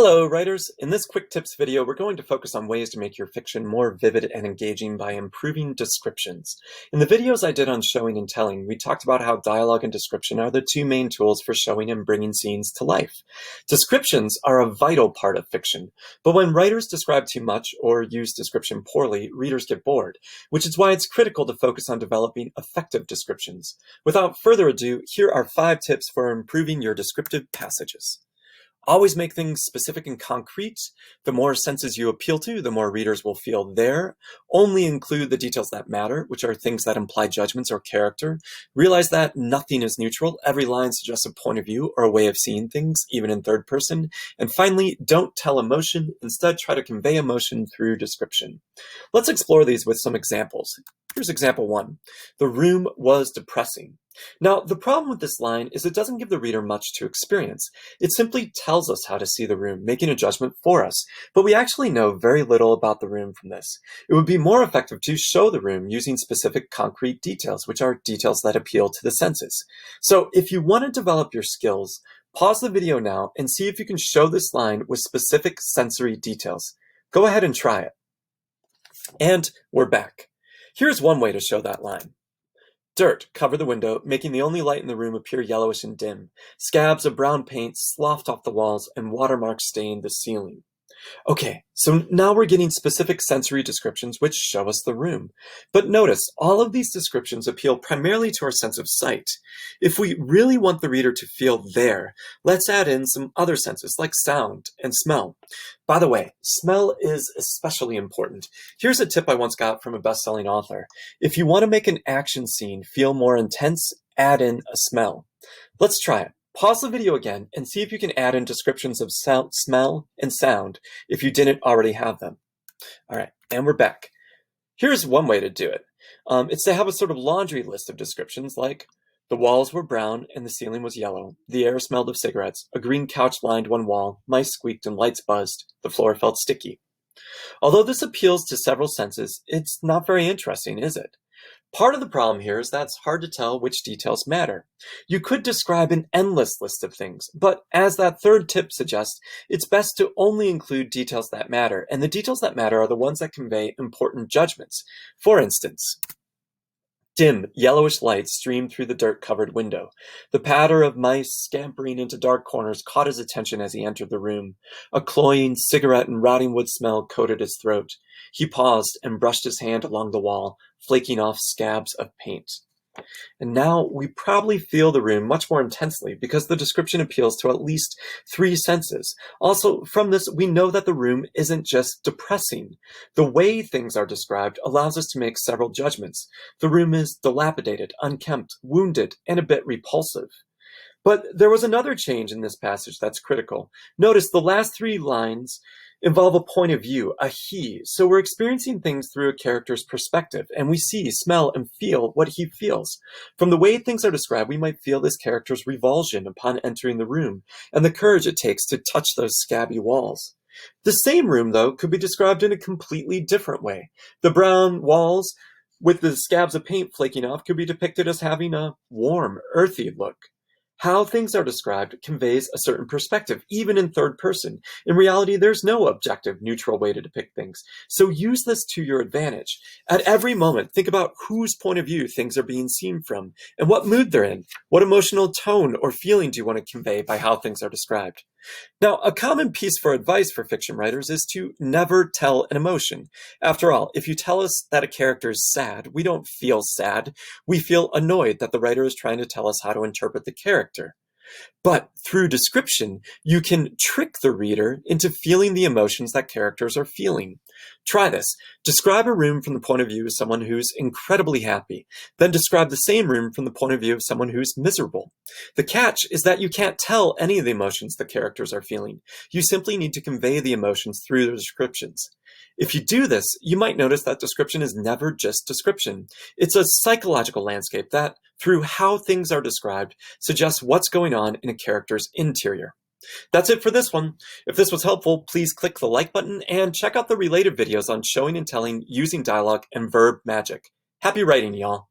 Hello, writers! In this quick tips video, we're going to focus on ways to make your fiction more vivid and engaging by improving descriptions. In the videos I did on showing and telling, we talked about how dialogue and description are the two main tools for showing and bringing scenes to life. Descriptions are a vital part of fiction, but when writers describe too much or use description poorly, readers get bored, which is why it's critical to focus on developing effective descriptions. Without further ado, here are 5 tips for improving your descriptive passages. Always make things specific and concrete. The more senses you appeal to, the more readers will feel there. Only include the details that matter, which are things that imply judgments or character. Realize that nothing is neutral. Every line suggests a point of view or a way of seeing things, even in third person. And finally, don't tell emotion. Instead, try to convey emotion through description. Let's explore these with some examples. Here's example 1. The room was depressing. Now, the problem with this line is it doesn't give the reader much to experience. It simply tells us how to see the room, making a judgment for us. But we actually know very little about the room from this. It would be more effective to show the room using specific concrete details, which are details that appeal to the senses. So if you want to develop your skills, pause the video now and see if you can show this line with specific sensory details. Go ahead and try it. And we're back. Here's one way to show that line. Dirt covered the window, making the only light in the room appear yellowish and dim. Scabs of brown paint sloughed off the walls, and watermarks stained the ceiling. Okay, so now we're getting specific sensory descriptions which show us the room. But notice, all of these descriptions appeal primarily to our sense of sight. If we really want the reader to feel there, let's add in some other senses like sound and smell. By the way, smell is especially important. Here's a tip I once got from a best-selling author. If you want to make an action scene feel more intense, add in a smell. Let's try it. Pause the video again and see if you can add in descriptions of sound, smell and sound if you didn't already have them. All right, and we're back. Here's one way to do it. It's to have a sort of laundry list of descriptions like the walls were brown and the ceiling was yellow. The air smelled of cigarettes. A green couch lined one wall. Mice squeaked and lights buzzed. The floor felt sticky. Although this appeals to several senses, it's not very interesting, is it? Part of the problem here is that it's hard to tell which details matter. You could describe an endless list of things, but as that third tip suggests, it's best to only include details that matter, and the details that matter are the ones that convey important judgments. For instance, dim, yellowish light streamed through the dirt-covered window. The patter of mice scampering into dark corners caught his attention as he entered the room. A cloying cigarette and rotting wood smell coated his throat. He paused and brushed his hand along the wall, flaking off scabs of paint. And now we probably feel the room much more intensely because the description appeals to at least 3 senses. Also, from this, we know that the room isn't just depressing. The way things are described allows us to make several judgments. The room is dilapidated, unkempt, wounded, and a bit repulsive. But there was another change in this passage that's critical. Notice the last 3 lines involve a point of view, a he. So we're experiencing things through a character's perspective, and we see, smell, and feel what he feels. From the way things are described, we might feel this character's revulsion upon entering the room, and the courage it takes to touch those scabby walls. The same room, though, could be described in a completely different way. The brown walls with the scabs of paint flaking off could be depicted as having a warm, earthy look. How things are described conveys a certain perspective, even in third person. In reality, there's no objective, neutral way to depict things. So use this to your advantage. At every moment, think about whose point of view things are being seen from, and what mood they're in. What emotional tone or feeling do you want to convey by how things are described? Now, a common piece for advice for fiction writers is to never tell an emotion. After all, if you tell us that a character is sad, we don't feel sad. We feel annoyed that the writer is trying to tell us how to interpret the character. But through description, you can trick the reader into feeling the emotions that characters are feeling. Try this. Describe a room from the point of view of someone who's incredibly happy. Then describe the same room from the point of view of someone who's miserable. The catch is that you can't tell any of the emotions the characters are feeling. You simply need to convey the emotions through the descriptions. If you do this, you might notice that description is never just description. It's a psychological landscape that, through how things are described, suggests what's going on in a character's interior. That's it for this one. If this was helpful, please click the like button and check out the related videos on showing and telling using dialogue and verb magic. Happy writing, y'all!